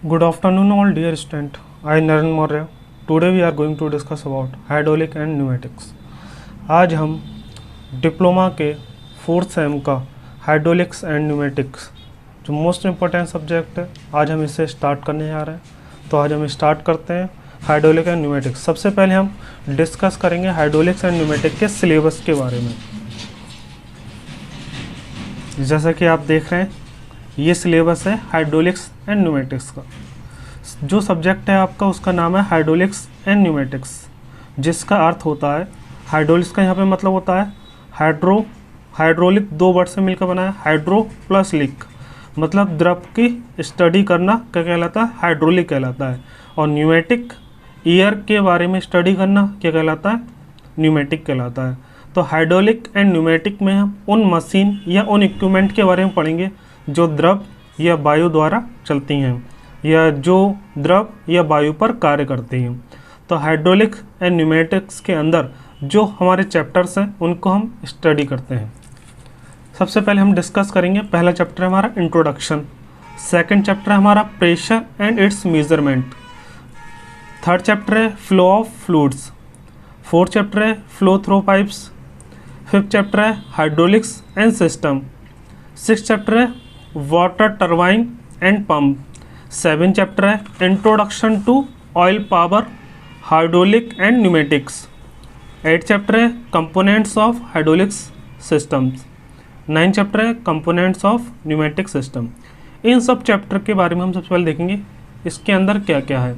Good afternoon all dear student. I Naren Maurya. Today we are going to discuss about hydraulic and pneumatics. आज हम diploma के 4th same का hydraulics and pneumatics जो most important subject है, आज हम इसे स्टार्ट करने जा रहे हैं। तो आज हम स्टार्ट करते हैं हाइड्रोलिक एंड न्यूमेटिक्स। सबसे पहले हम डिस्कस करेंगे हाइड्रोलिक्स एंड न्यूमेटिक के सिलेबस के बारे में। जैसा कि आप देख रहे हैं, ये सिलेबस है हाइड्रोलिक्स एंड न्यूमेटिक्स का। जो सब्जेक्ट है आपका उसका नाम है हाइड्रोलिक्स एंड न्यूमेटिक्स, जिसका अर्थ होता है हाइड्रोलिक्स का यहाँ पे मतलब होता है हाइड्रोलिक, दो वर्ड से मिलकर बना है। हाइड्रो प्लस लिक मतलब द्रव की स्टडी करना क्या कहलाता है, हाइड्रोलिक कहलाता है। और न्यूमेटिक एयर के बारे में स्टडी करना क्या कहलाता है, न्यूमेटिक कहलाता है। तो हाइड्रोलिक एंड न्यूमेटिक में हम उन मशीन या उन इक्विपमेंट के बारे में पढ़ेंगे जो द्रव या वायु द्वारा चलती हैं या जो द्रव या वायु पर कार्य करती हैं। तो हाइड्रोलिक एंड न्यूमेटिक्स के अंदर जो हमारे चैप्टर्स हैं उनको हम स्टडी करते हैं। सबसे पहले हम डिस्कस करेंगे, पहला चैप्टर है हमारा इंट्रोडक्शन, सेकंड चैप्टर है हमारा pressure and its measurement, third chapter है flow of fluids, fourth chapter है flow through pipes, fifth chapter है hydraulics and system, six chapter है water turbine and pump, seven chapter है introduction to oil power hydraulic and pneumatics, eight chapter है components of hydraulics systems, nine chapter है components of pneumatic system. इन सब chapter के बारे में हम सबसे पहले देखेंगे इसके अंदर क्या क्या है।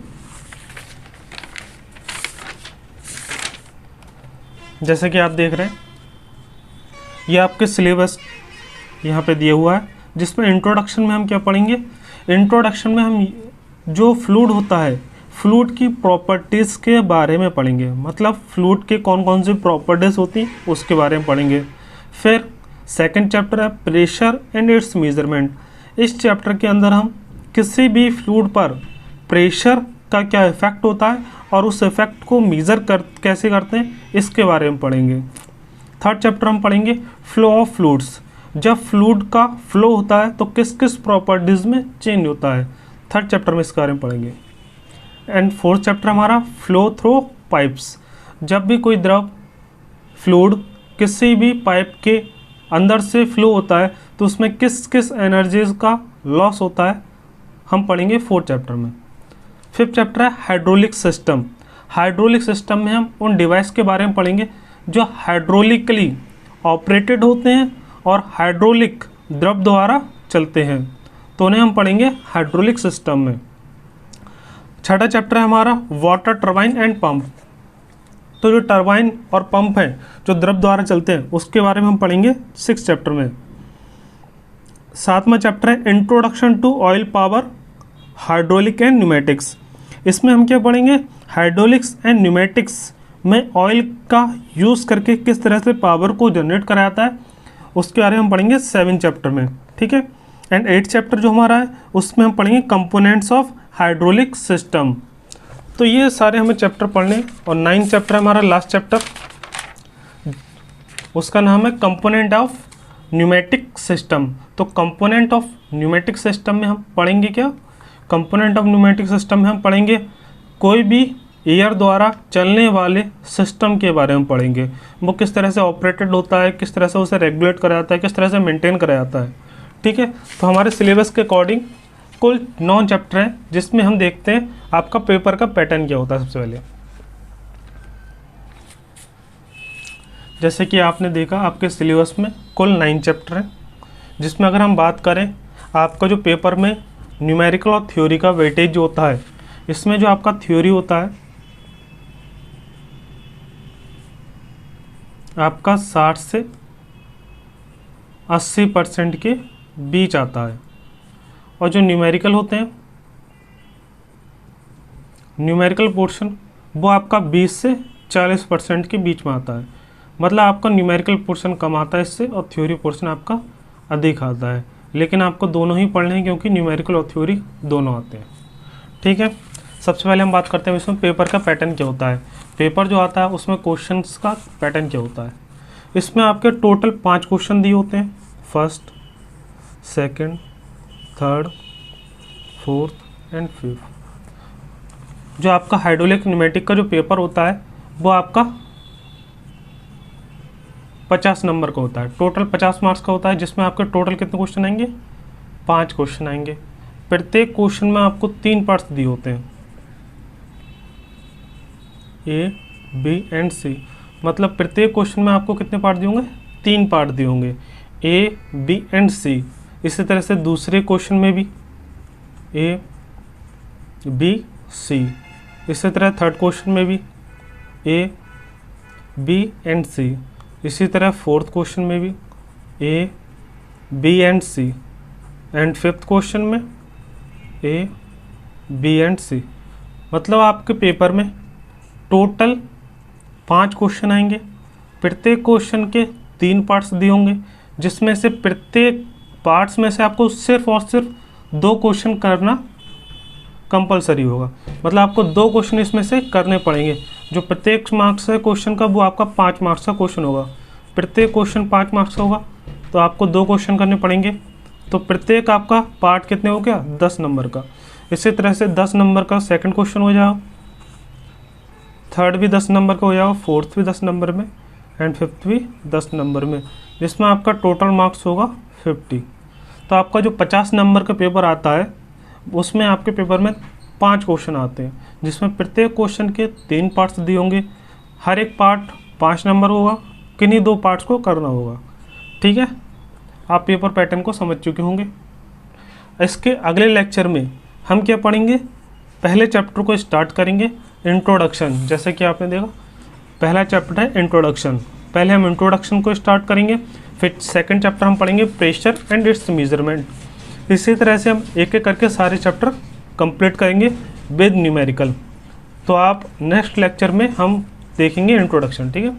जैसे कि आप देख रहे हैं, ये आपके सिलेबस यहाँ पे दिया हुआ है, जिसमें इंट्रोडक्शन में हम क्या पढ़ेंगे। इंट्रोडक्शन में हम जो फ्लूइड होता है, फ्लूइड की प्रॉपर्टीज़ के बारे में पढ़ेंगे, मतलब फ्लूइड के कौन कौन सी प्रॉपर्टीज़ होती हैं उसके बारे में पढ़ेंगे। फिर सेकंड चैप्टर है प्रेशर एंड इट्स मेजरमेंट। इस चैप्टर के अंदर हम किसी भी फ्लूइड पर प्रेशर का क्या इफेक्ट होता है और उस इफेक्ट को मेज़र कैसे करते हैं इसके बारे में पढ़ेंगे। थर्ड चैप्टर हम पढ़ेंगे फ्लो ऑफ फ्लूइड्स। जब फ्लूइड का फ्लो होता है तो किस किस प्रॉपर्टीज़ में चेंज होता है, थर्ड चैप्टर में इसके बारे में पढ़ेंगे। एंड फोर्थ चैप्टर हमारा फ्लो थ्रू पाइप्स। जब भी कोई द्रव फ्लूइड किसी भी पाइप के अंदर से फ्लो होता है तो उसमें किस किस एनर्जीज का लॉस होता है हम पढ़ेंगे फोर्थ चैप्टर में। फिफ्थ चैप्टर है हाइड्रोलिक सिस्टम। हाइड्रोलिक सिस्टम में हम उन डिवाइस के बारे में पढ़ेंगे जो हाइड्रोलिकली ऑपरेटेड होते हैं और हाइड्रोलिक द्रव द्वारा चलते हैं, तो उन्हें हम पढ़ेंगे हाइड्रोलिक सिस्टम में। छठा चैप्टर है हमारा वाटर टरबाइन एंड पंप। तो जो टरबाइन और पंप हैं जो द्रव द्वारा चलते हैं उसके बारे में हम पढ़ेंगे सिक्स चैप्टर में। सातवां चैप्टर है introduction to oil power hydraulic and pneumatics. इसमें हम क्या पढ़ेंगे, हाइड्रोलिक्स एंड न्यूमेटिक्स में ऑयल का यूज़ करके किस तरह से पावर को जनरेट कराया जाता है उसके बारे में हम पढ़ेंगे सेवन चैप्टर में, ठीक है। एंड एट चैप्टर जो हमारा है उसमें हम पढ़ेंगे कंपोनेंट्स ऑफ हाइड्रोलिक सिस्टम। तो ये सारे हमें चैप्टर पढ़ने। और नाइन चैप्टर हमारा लास्ट चैप्टर, उसका नाम है कंपोनेंट ऑफ न्यूमेटिक सिस्टम। तो कंपोनेंट ऑफ न्यूमेटिक सिस्टम में हम पढ़ेंगे क्या, कंपोनेंट ऑफ न्यूमेटिक सिस्टम में हम पढ़ेंगे कोई भी एयर द्वारा चलने वाले सिस्टम के बारे में पढ़ेंगे। वो किस तरह से ऑपरेटेड होता है, किस तरह से उसे रेगुलेट करा जाता है, किस तरह से मेंटेन करा जाता है, ठीक है। तो हमारे सिलेबस के अकॉर्डिंग कुल 9 चैप्टर हैं, जिसमें हम देखते हैं आपका पेपर का पैटर्न क्या होता है। सबसे पहले जैसे कि आपने देखा आपके सिलेबस में कुल 9 चैप्टर हैं, जिसमें अगर हम बात करें आपका जो पेपर में न्यूमेरिकल और थ्योरी का वेटेज जो होता है, इसमें जो आपका थ्योरी होता है आपका 60 से 80% के बीच आता है, और जो न्यूमेरिकल होते हैं न्यूमेरिकल पोर्शन वो आपका 20 से 40% के बीच में आता है। मतलब आपका न्यूमेरिकल पोर्शन कम आता है इससे और थ्योरी पोर्शन आपका अधिक आता है, लेकिन आपको दोनों ही पढ़ने हैं क्योंकि न्यूमेरिकल और थ्योरी दोनों आते हैं, ठीक है। सबसे पहले हम बात करते हैं इसमें पेपर का पैटर्न क्या होता है। पेपर जो आता है उसमें क्वेश्चंस का पैटर्न क्या होता है। इसमें आपके टोटल 5 क्वेश्चन दिए होते हैं, first, second, third, fourth and 5। जो आपका हाइड्रोलिक न्यूमेटिक का जो पेपर होता है वो आपका 50 नंबर का होता है, टोटल 50 मार्क्स का होता है, जिसमें आपके टोटल कितने क्वेश्चन आएंगे, 5 क्वेश्चन आएंगे। प्रत्येक क्वेश्चन में आपको 3 पार्ट्स दिए होते हैं, ए, बी एंड सी। मतलब प्रत्येक क्वेश्चन में आपको कितने पार्ट दिए होंगे, 3 पार्ट दिए होंगे, ए, बी एंड सी। इसी तरह से दूसरे क्वेश्चन में भी ए, बी, सी। इसी तरह थर्ड क्वेश्चन में भी ए, बी एंड सी। इसी तरह फोर्थ क्वेश्चन में भी A, B and C. And fifth question में ए, बी एंड सी। मतलब आपके पेपर में टोटल 5 क्वेश्चन आएंगे। प्रत्येक क्वेश्चन के 3 पार्ट्स दिए होंगे, जिसमें से प्रत्येक पार्ट्स में से आपको सिर्फ और सिर्फ 2 क्वेश्चन करना कंपलसरी होगा। मतलब आपको 2 क्वेश्चन इसमें से करने पड़ेंगे। जो प्रत्येक मार्क्स है क्वेश्चन का वो आपका 5 मार्क्स का क्वेश्चन होगा। प्रत्येक क्वेश्चन 5 मार्क्स का होगा तो आपको 2 क्वेश्चन करने पड़ेंगे। तो प्रत्येक आपका पार्ट कितने हो गया, 10 नंबर का। इसी तरह से 10 नंबर का सेकंड क्वेश्चन हो जाएगा, थर्ड भी 10 नंबर का हो जाएगा, फोर्थ भी 10 नंबर में एंड फिफ्थ भी 10 नंबर में, जिसमें आपका टोटल मार्क्स होगा 50। तो आपका जो 50 नंबर का पेपर आता है उसमें आपके पेपर में 5 क्वेश्चन आते हैं, जिसमें प्रत्येक क्वेश्चन के 3 पार्ट्स दिए होंगे। हर एक पार्ट 5 नंबर होगा, किन्हीं 2 पार्ट्स को करना होगा। ठीक है, आप पेपर पैटर्न को समझ चुके होंगे। इसके अगले लेक्चर में हम क्या पढ़ेंगे, पहले चैप्टर को स्टार्ट करेंगे, इंट्रोडक्शन। जैसे कि आपने देखा पहला चैप्टर है इंट्रोडक्शन, पहले हम इंट्रोडक्शन को स्टार्ट करेंगे, फिर सेकंड चैप्टर हम पढ़ेंगे प्रेशर एंड इट्स मेजरमेंट। इसी तरह से हम एक एक करके सारे चैप्टर कंप्लीट करेंगे विद न्यूमेरिकल। तो आप नेक्स्ट लेक्चर में हम देखेंगे इंट्रोडक्शन। ठीक है।